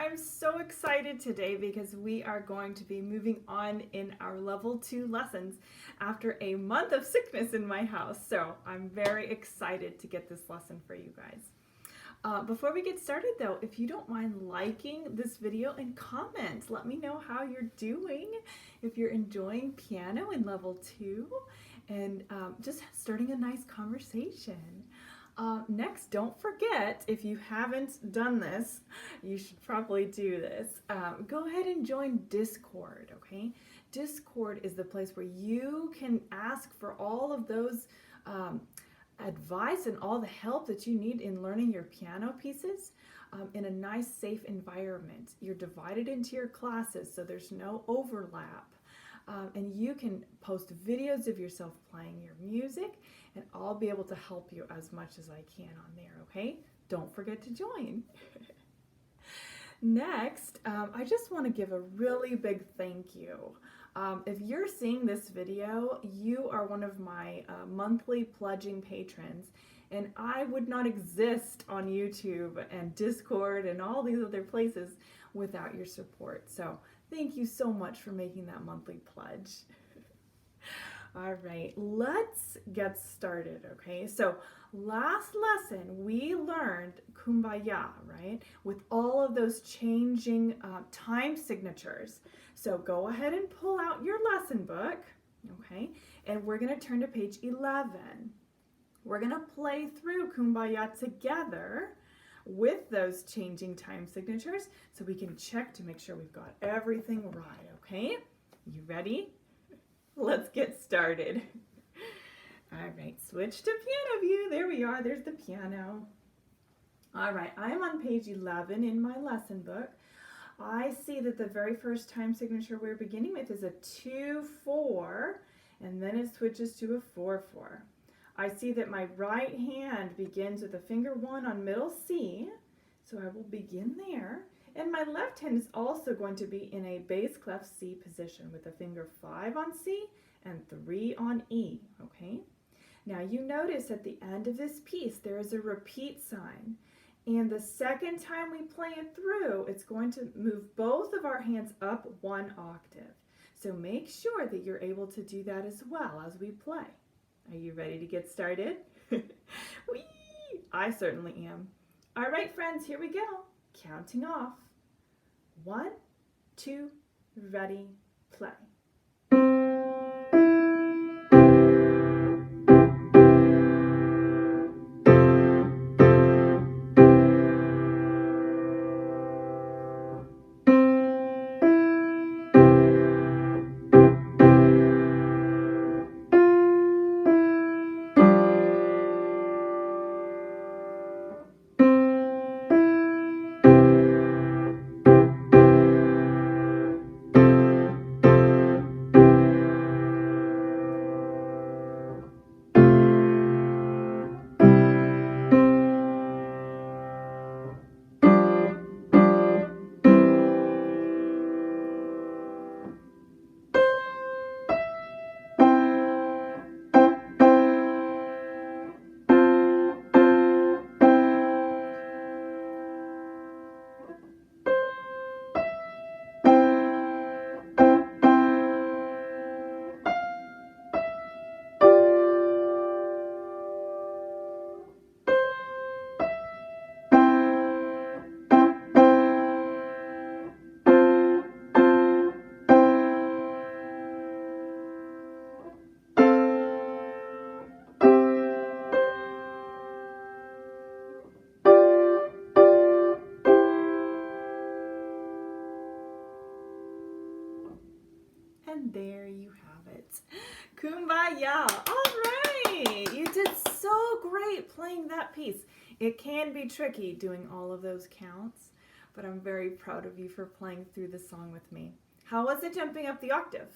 I'm so excited today because we are going to be moving on in our level 2 lessons after a month of sickness in my house. So I'm very excited to get this lesson for you guys. Before we get started though, if you don't mind liking this video and comment, let me know how you're doing, if you're enjoying piano in level 2 and just starting a nice conversation. Next, don't forget, if you haven't done this, you should probably do this. Go ahead and join Discord, okay? Discord is the place where you can ask for all of those advice and all the help that you need in learning your piano pieces in a nice, safe environment. You're divided into your classes, so there's no overlap. And you can post videos of yourself playing your music, and I'll be able to help you as much as I can on there, okay? Don't forget to join. Next, I just want to give a really big thank you. If you're seeing this video, you are one of my monthly pledging patrons, and I would not exist on YouTube and Discord and all these other places without your support. So thank you so much for making that monthly pledge. All right, let's get started, okay? So last lesson, we learned Kumbaya, right? With all of those changing time signatures. So go ahead and pull out your lesson book, okay? And we're gonna turn to page 11. We're gonna play through Kumbaya together with those changing time signatures so we can check to make sure we've got everything right, okay? You ready? Let's get started. All right, switch to piano view. There we are, there's the piano. All right, I'm on page 11 in my lesson book. I see that the very first time signature we're beginning with is a 2-4, and then it switches to a 4-4. I see that my right hand begins with a finger 1 on middle C, so I will begin there. And my left hand is also going to be in a bass clef C position with a finger 5 on C and 3 on E, okay? Now you notice at the end of this piece there is a repeat sign. And the second time we play it through, it's going to move both of our hands up 1 octave. So make sure that you're able to do that as well as we play. Are you ready to get started? Whee! I certainly am. All right, friends, here we go. Counting off. 1, 2, ready, play. And there you have it. Kumbaya. All right. You did so great playing that piece. It can be tricky doing all of those counts, but I'm very proud of you for playing through the song with me. How was it jumping up the octave?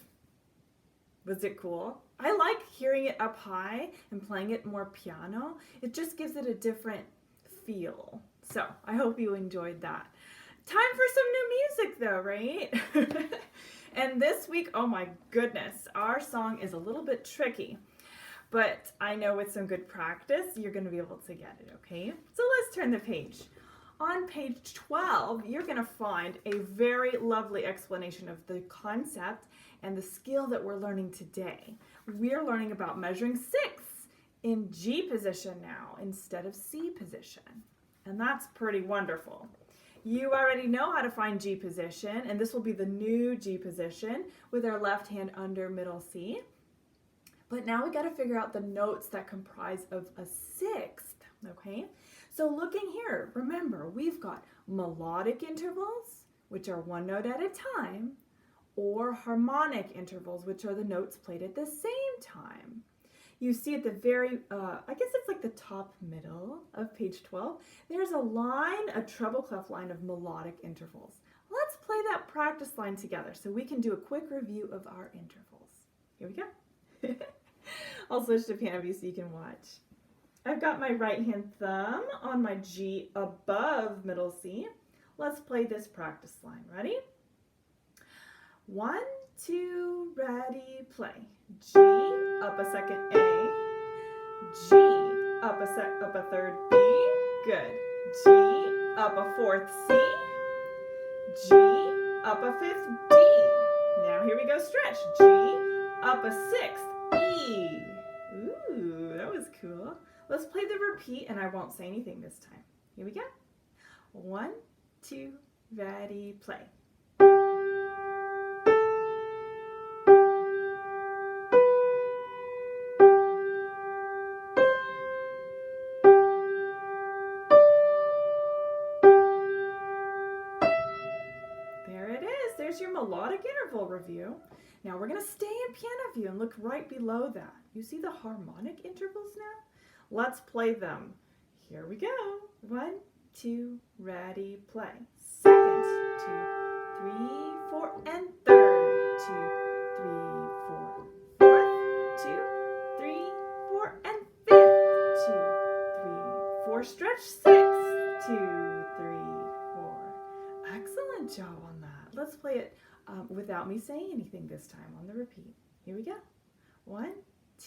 Was it cool? I like hearing it up high and playing it more piano. It just gives it a different feel. So I hope you enjoyed that. Time for some new music though, right? And this week, oh my goodness, our song is a little bit tricky, but I know with some good practice, you're going to be able to get it, okay? So let's turn the page. On page 12, you're going to find a very lovely explanation of the concept and the skill that we're learning today. We're learning about measuring sixths in G position now instead of C position. And that's pretty wonderful. You already know how to find G position, and this will be the new G position with our left hand under middle C. But now we got to figure out the notes that comprise of a sixth, okay? So looking here, remember, we've got melodic intervals, which are one note at a time, or harmonic intervals, which are the notes played at the same time. You see at the very, I guess it's like the top middle of page 12, there's a line, a treble clef line of melodic intervals. Let's play that practice line together so we can do a quick review of our intervals. Here we go. I'll switch to piano view so you can watch. I've got my right hand thumb on my G above middle C. Let's play this practice line. Ready? 1, 2, ready, play. G, up a second A, G, up a third B, good. G, up a fourth C, G, up a fifth D. Now here we go, stretch. G, up a sixth E. Ooh, that was cool. Let's play the repeat and I won't say anything this time. Here we go. 1, 2, ready, play. There's your melodic interval review. Now we're going to stay in piano view and look right below that. You see the harmonic intervals now? Let's play them. Here we go. 1, 2, ready, play. Second, 2, 3, 4, and third. 2, 3, 4. Fourth, 2, 3, 4, and fifth. 2, 3, 4. Stretch 6. 2, 3, 4. Excellent job on that. Let's play it without me saying anything this time on the repeat. Here we go. 1,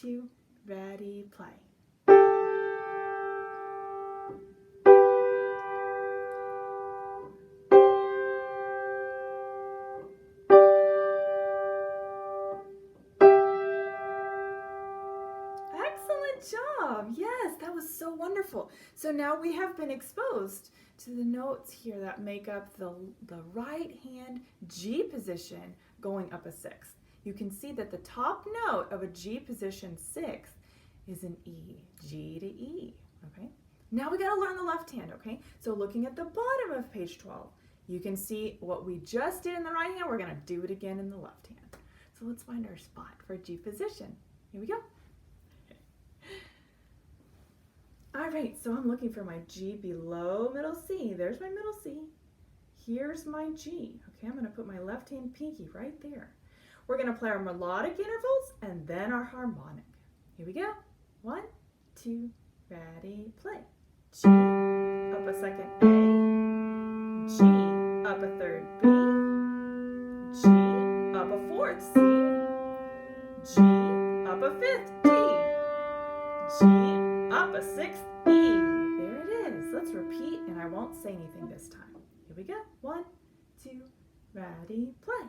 2, ready, play. Excellent job. Yes, that was so wonderful. So now we have been exposed to the notes here that make up the right hand G position going up a sixth. You can see that the top note of a G position sixth is an E, G to E, okay? Now we gotta learn the left hand, okay? So looking at the bottom of page 12, you can see what we just did in the right hand, we're gonna do it again in the left hand. So let's find our spot for G position. Here we go. All right, so I'm looking for my G below middle C. There's my middle C. Here's my G. Okay, I'm gonna put my left hand pinky right there. We're gonna play our melodic intervals and then our harmonic. Here we go. 1, 2, ready, play. G, up a second A, G, up a third B, G, up a fourth C, G, up a fifth D, G, up a sixth E. There it is. Let's repeat and I won't say anything this time. Here we go. 1, 2, ready, play.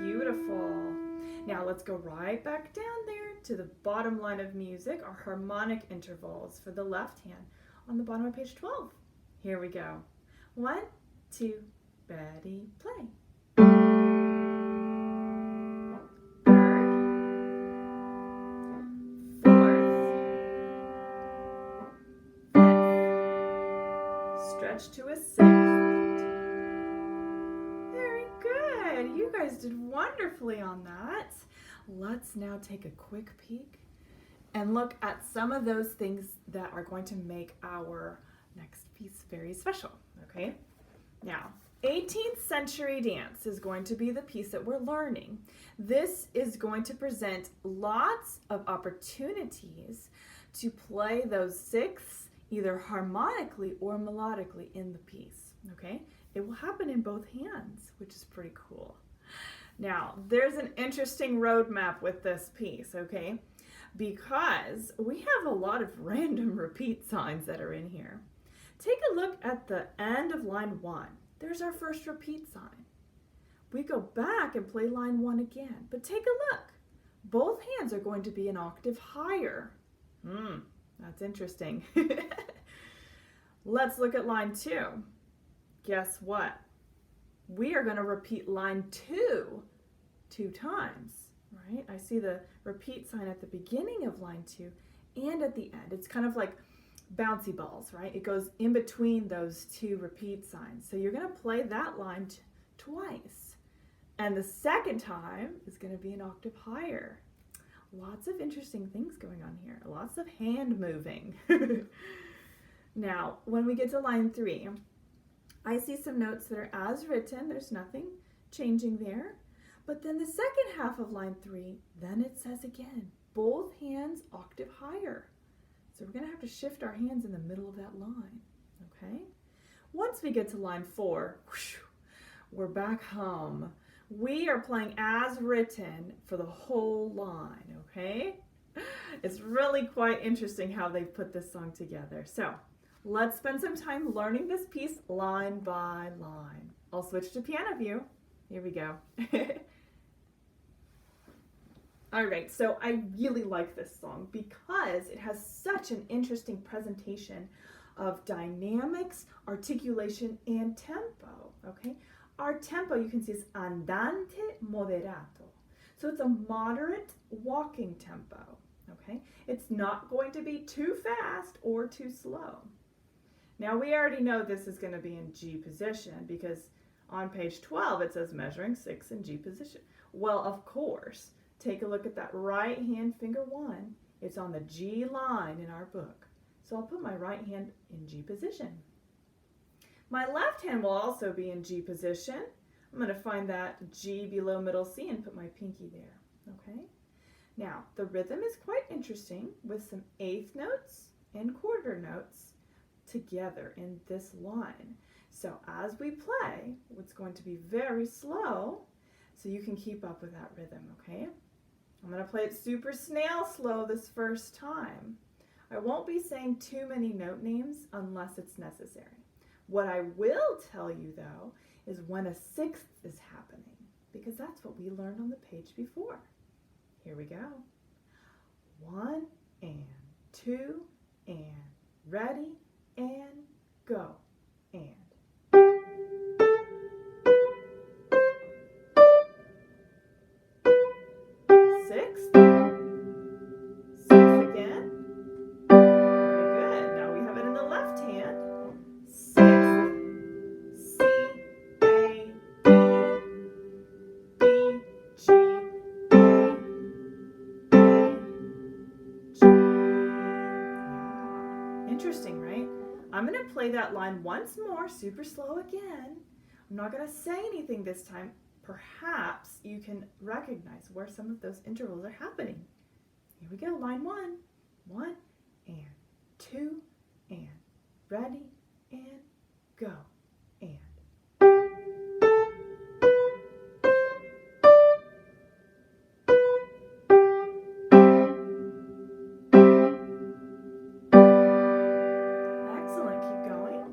Beautiful. Now let's go right back down there to the bottom line of music, our harmonic intervals for the left hand on the bottom of page 12. Here we go. 1, 2, ready, play. Third, fourth, fifth, stretch to a sixth. Very good. You guys did wonderfully on that. Let's now take a quick peek and look at some of those things that are going to make our next piece very special, okay? Now, 18th century dance is going to be the piece that we're learning. This is going to present lots of opportunities to play those sixths either harmonically or melodically in the piece, okay? It will happen in both hands, which is pretty cool. Now, there's an interesting roadmap with this piece, okay? Because we have a lot of random repeat signs that are in here. Take a look at the end of line 1. There's our first repeat sign. We go back and play line 1 again, but take a look. Both hands are going to be an octave higher. That's interesting. Let's look at line 2. Guess what? We are going to repeat line 2 times, right? I see the repeat sign at the beginning of line 2 and at the end. It's kind of like bouncy balls, right? It goes in between those two repeat signs. So you're going to play that line twice. And the second time is going to be an octave higher. Lots of interesting things going on here. Lots of hand moving. Now, when we get to line 3, I see some notes that are as written. There's nothing changing there. But then the second half of line 3, then it says again, both hands octave higher. So we're going to have to shift our hands in the middle of that line, okay? Once we get to line 4, we're back home. We are playing as written for the whole line, okay? It's really quite interesting how they've put this song together. So let's spend some time learning this piece line by line. I'll switch to piano view. Here we go. All right, so I really like this song because it has such an interesting presentation of dynamics, articulation, and tempo, okay? Our tempo, you can see, is andante moderato. So it's a moderate walking tempo, okay? It's not going to be too fast or too slow. Now, we already know this is going to be in G position because on page 12, it says measuring 6 in G position. Well, of course, take a look at that right hand finger 1. It's on the G line in our book. So I'll put my right hand in G position. My left hand will also be in G position. I'm going to find that G below middle C and put my pinky there, okay? Now, the rhythm is quite interesting with some eighth notes and quarter notes together in this line. So as we play, it's going to be very slow so you can keep up with that rhythm, okay? I'm going to play it super snail slow this first time. I won't be saying too many note names unless it's necessary. What I will tell you, though, is when a sixth is happening, because that's what we learned on the page before. Here we go. 1 and 2 and ready and go and. Sixth. Sixth again. Very good. Now we have it in the left hand. Sixth. C, A, B, G, A, G. Yeah. Interesting, right? I'm going to play that line once more, super slow again. I'm not going to say anything this time. Perhaps you can recognize where some of those intervals are happening. Here we go, line 1. 1 and 2 and ready and go and. Excellent, keep going.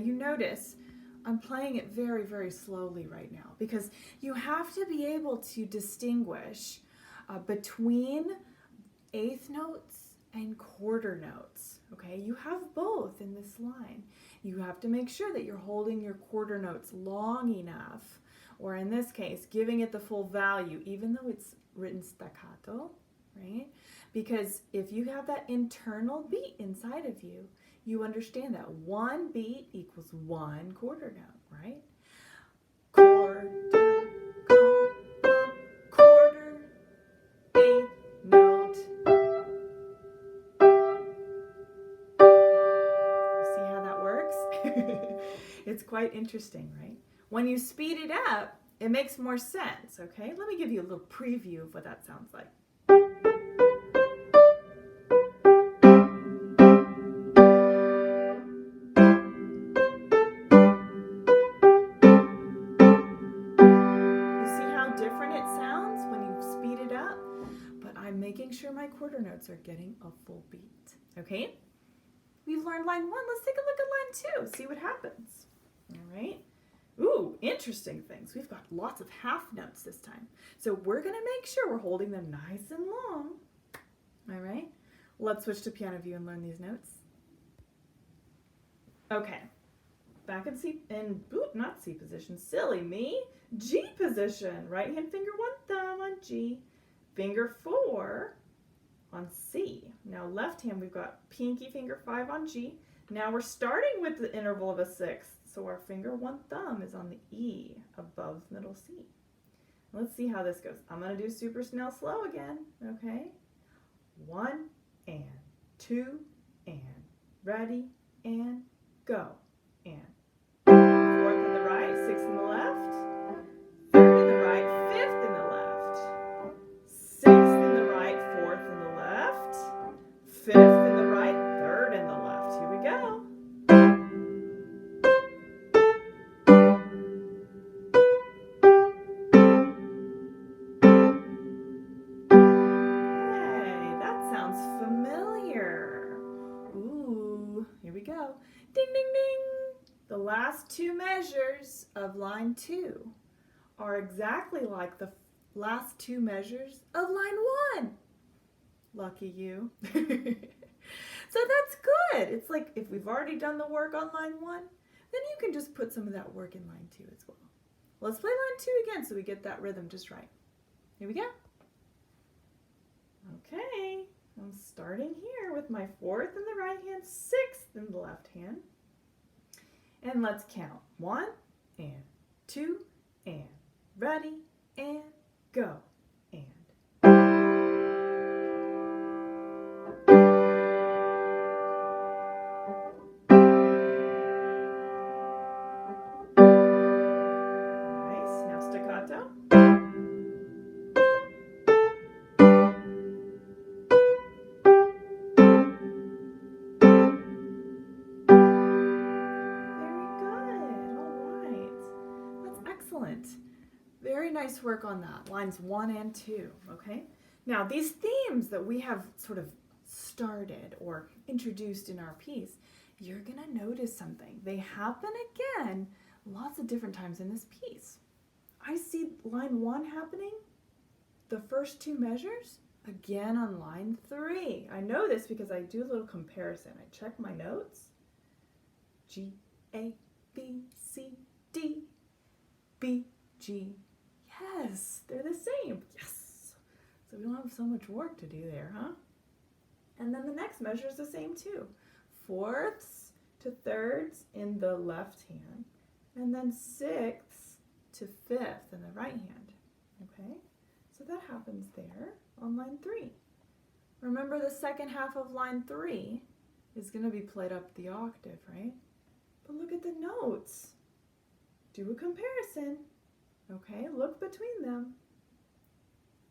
You notice I'm playing it very, very slowly right now because you have to be able to distinguish between eighth notes and quarter notes, okay? You have both in this line. You have to make sure that you're holding your quarter notes long enough, or in this case, giving it the full value, even though it's written staccato, right? Because if you have that internal beat inside of you, you understand that one beat equals one quarter note, right? Quarter, quarter, eighth note. You see how that works? It's quite interesting, right? When you speed it up, it makes more sense, okay? Let me give you a little preview of what that sounds like. Making sure my quarter notes are getting a full beat. Okay? We've learned line 1. Let's take a look at line 2. See what happens. All right? Ooh, interesting things. We've got lots of half notes this time. So we're going to make sure we're holding them nice and long. All right? Let's switch to piano view and learn these notes. Okay. Back in C, not C position. Silly me. G position. Right hand finger 1 thumb on G. Finger 4 on C. Now left hand, we've got pinky finger 5 on G. Now we're starting with the interval of a sixth. So our finger 1 thumb is on the E above middle C. Let's see how this goes. I'm going to do super slow again. Okay. 1 and 2 and ready and go. And 4th in the right, 6th in the left. 3rd in the right, 5th in the left. 6th in the right, 4th in the left. 5th in the right, 3rd in the left. Here we go. Hey, that sounds familiar. Ooh, here we go. Ding, ding, ding. The last 2 measures of line 2 are exactly like the last 2 measures of line 1. Lucky you. So that's good. It's like if we've already done the work on line 1, then you can just put some of that work in line 2 as well. Let's play line 2 again so we get that rhythm just right. Here we go. Okay, I'm starting here with my 4th in the right hand, 6th in the left hand. And let's count. 1 and 2 and ready and go. And nice. Now staccato. Excellent. Very nice work on that. Lines 1 and 2, okay? Now, these themes that we have sort of started or introduced in our piece, you're going to notice something. They happen again lots of different times in this piece. I see line 1 happening, the first 2 measures, again on line 3. I know this because I do a little comparison. I check my notes. G, A, B, C, D. B, G. Yes, they're the same. Yes. So we don't have so much work to do there, huh? And then the next measure is the same too. 4ths to 3rds in the left hand, and then 6ths to 5th in the right hand. Okay? So that happens there on line 3. Remember the second half of line 3 is going to be played up the octave, right? But look at the notes. Do a comparison. Okay, look between them.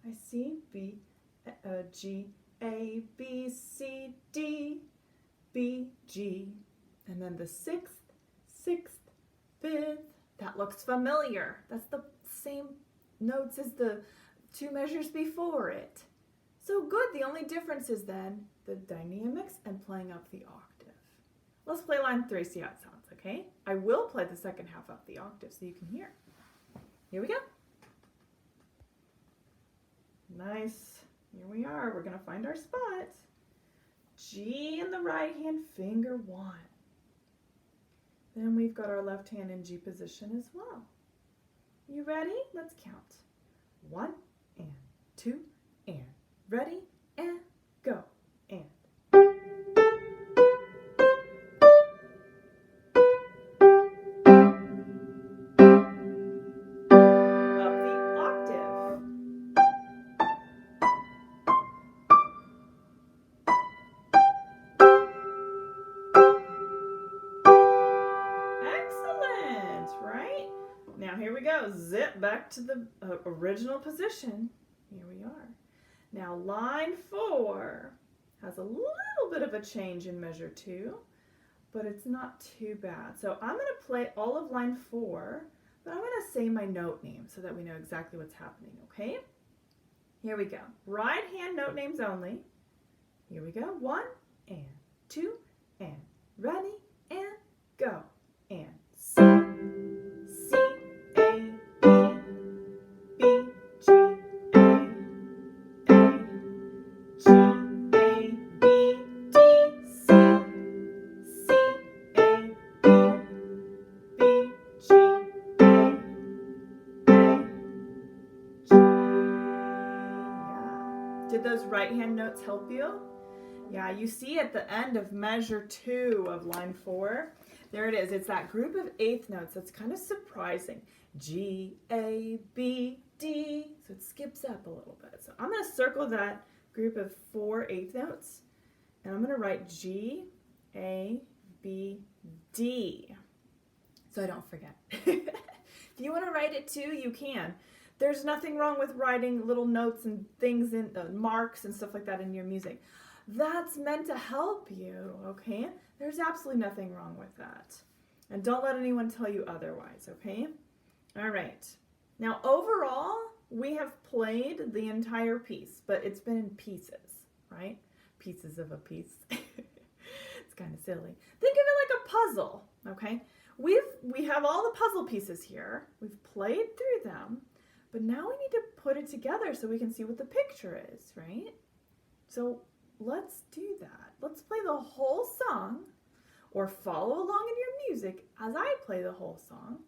I see B, G, A, B, C, D, B, G. And then the 6th, 6th, 5th. That looks familiar. That's the same notes as the 2 measures before it. So good. The only difference is then the dynamics and playing up the octave. Let's play line 3, see how it sounds. Okay, I will play the second half up the octave so you can hear. Here we go. Nice. Here we are. We're going to find our spot. G in the right hand, finger 1. Then we've got our left hand in G position as well. You ready? Let's count. 1 and 2 and ready and go. And go. Zip back to the original position. Here we are. Now line 4 has a little bit of a change in measure 2, but it's not too bad. So I'm going to play all of line 4, but I'm going to say my note name so that we know exactly what's happening, okay? Here we go. Right hand note names only. Here we go. 1 and 2 and ready and go. And C, C, A, B, B, G, A, G, A, B, D, C, C, A, B, B, G, A, G. Yeah. Did those right hand notes help you? Yeah, you see at the end of measure 2 of line 4, there it is. It's that group of eighth notes that's kind of surprising. G, A, B, D. So it skips up a little bit. So I'm going to circle that group of 4 eighth notes, and I'm going to write G, A, B, D, so I don't forget. If you want to write it too, you can. There's nothing wrong with writing little notes and things in marks and stuff like that in your music. That's meant to help you, okay? There's absolutely nothing wrong with that. And don't let anyone tell you otherwise, okay? All right. Now, overall, we have played the entire piece, but it's been in pieces, right? Pieces of a piece. It's kind of silly. Think of it like a puzzle, okay? We have all the puzzle pieces here. We've played through them, but now we need to put it together so we can see what the picture is, right? So let's do that. Let's play the whole song, or follow along in your music as I play the whole song.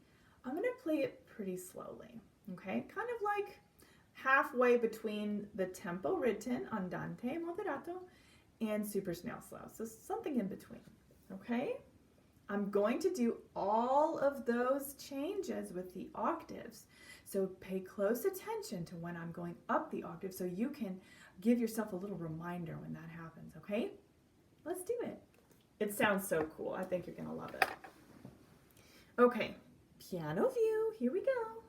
I'm going to play it pretty slowly, okay? Kind of like halfway between the tempo written andante moderato and super snail slow. So something in between, okay? I'm going to do all of those changes with the octaves. So pay close attention to when I'm going up the octave so you can give yourself a little reminder when that happens, okay? Let's do it. It sounds so cool. I think you're going to love it. Okay, piano view. Here we go.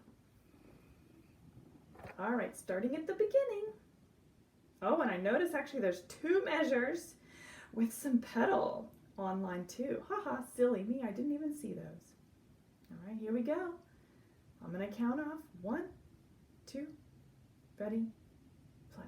All right, starting at the beginning. Oh, and I notice actually there's 2 measures with some pedal on line 2. Haha, silly me. I didn't even see those. All right, here we go. I'm going to count off. 1, 2, ready, play.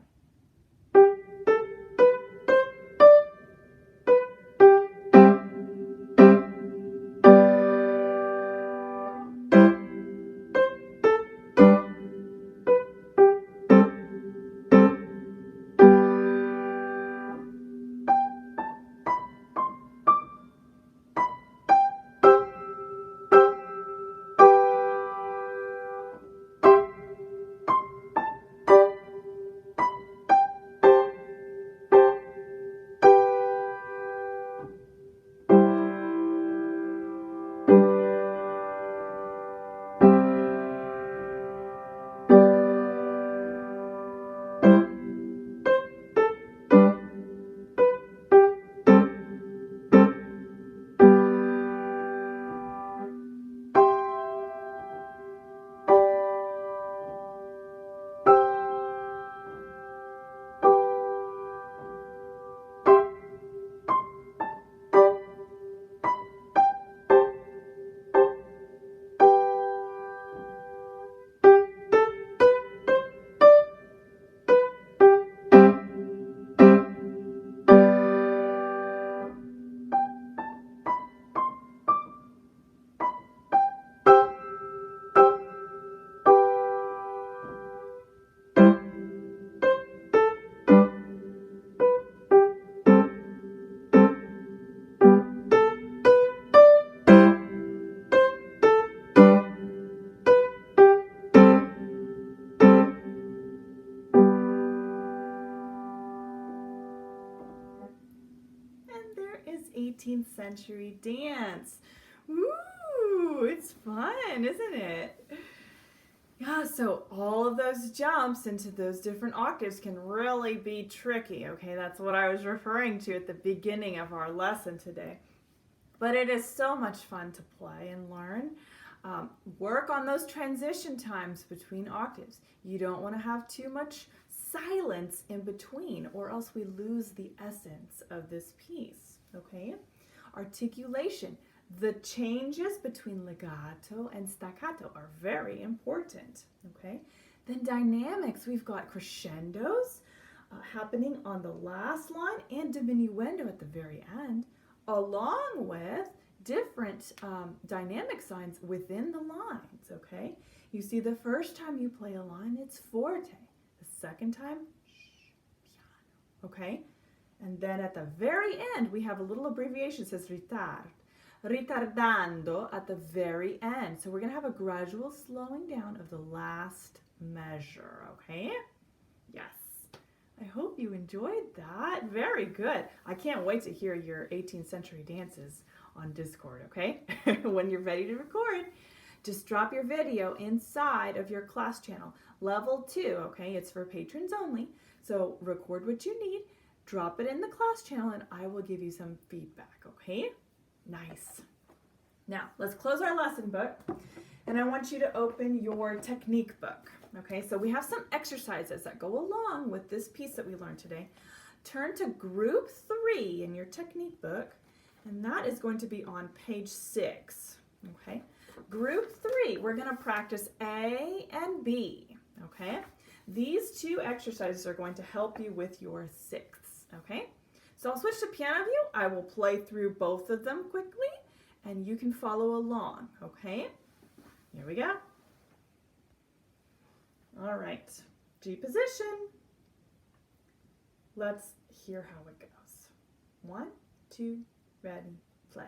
There is 18th century dance. Ooh, it's fun, isn't it? Yeah, so all of those jumps into those different octaves can really be tricky, okay? That's what I was referring to at the beginning of our lesson today. But it is so much fun to play and learn. Work on those transition times between octaves. You don't want to have too much silence in between, or else we lose the essence of this piece, okay? Articulation. The changes between legato and staccato are very important, okay? Then dynamics, we've got crescendos happening on the last line and diminuendo at the very end, along with different dynamic signs within the lines, okay? You see, the first time you play a line, it's forte. The second time, piano, okay? And then at the very end, we have a little abbreviation that says retard. Ritardando at the very end. So we're going to have a gradual slowing down of the last measure, okay? Yes. I hope you enjoyed that. Very good. I can't wait to hear your 18th century dances on Discord, okay? When you're ready to record, just drop your video inside of your class channel. Level 2, okay? It's for patrons only. So record what you need, drop it in the class channel, and I will give you some feedback, okay? Nice. Now, let's close our lesson book, and I want you to open your technique book. Okay, so we have some exercises that go along with this piece that we learned today. Turn to group 3 in your technique book, and that is going to be on page 6. Okay, group 3, we're going to practice A and B. Okay, these two exercises are going to help you with your 6ths. Okay, so I'll switch to piano view. I will play through both of them quickly, and you can follow along. Okay, here we go. All right, G position. Let's hear how it goes. 1, 2, ready, play.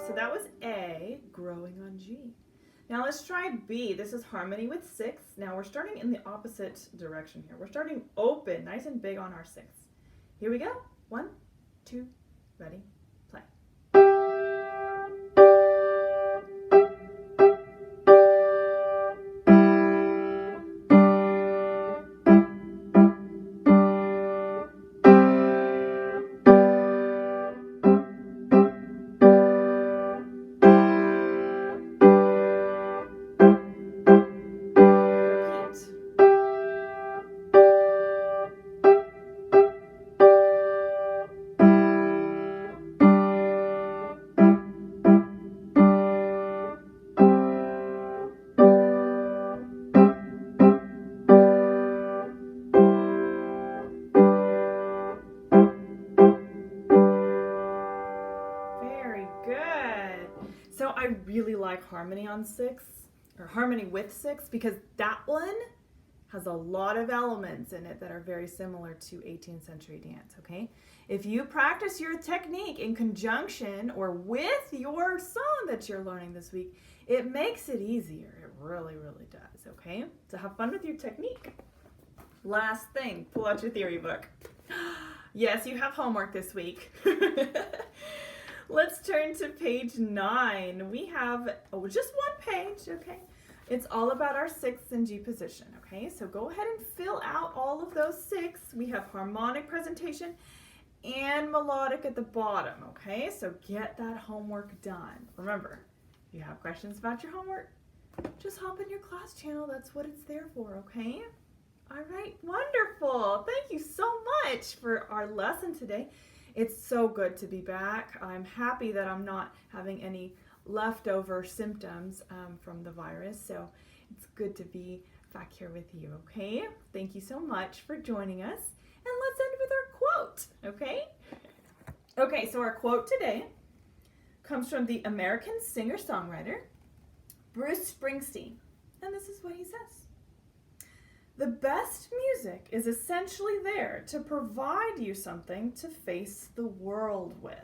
So that was A, growing on G. Now let's try B. This is harmony with 6. Now we're starting in the opposite direction here. We're starting open, nice and big on our 6. Here we go. 1, 2, ready, play. So I really like harmony on 6, or harmony with 6, because that one has a lot of elements in it that are very similar to 18th century dance, okay? If you practice your technique in conjunction or with your song that you're learning this week, it makes it easier. It really, really does, okay? So have fun with your technique. Last thing, pull out your theory book. Yes, you have homework this week. Let's turn to page 9. We have just one page, okay? It's all about our 6th and G position, okay? So go ahead and fill out all of those 6. We have harmonic presentation and melodic at the bottom, okay? So get that homework done. Remember, if you have questions about your homework, just hop in your class channel. That's what it's there for, okay? All right, wonderful. Thank you so much for our lesson today. It's so good to be back. I'm happy that I'm not having any leftover symptoms from the virus, so it's good to be back here with you, okay? Thank you so much for joining us, and let's end with our quote, okay? Okay, so our quote today comes from the American singer-songwriter Bruce Springsteen. And this is what he says. The best music is essentially there to provide you something to face the world with.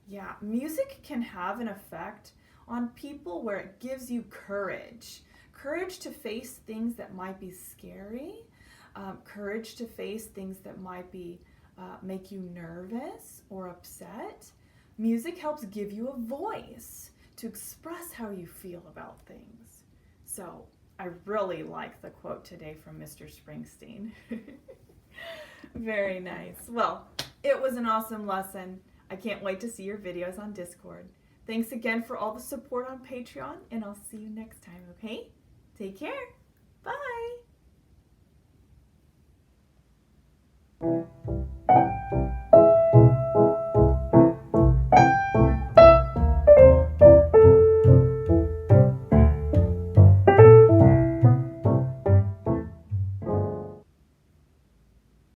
Yeah, music can have an effect on people where it gives you courage. Courage to face things that might be scary. Courage to face things that might be make you nervous or upset. Music helps give you a voice to express how you feel about things. So I really like the quote today from Mr. Springsteen. Very nice. Well, it was an awesome lesson. I can't wait to see your videos on Discord. Thanks again for all the support on Patreon, and I'll see you next time, okay? Take care. Bye.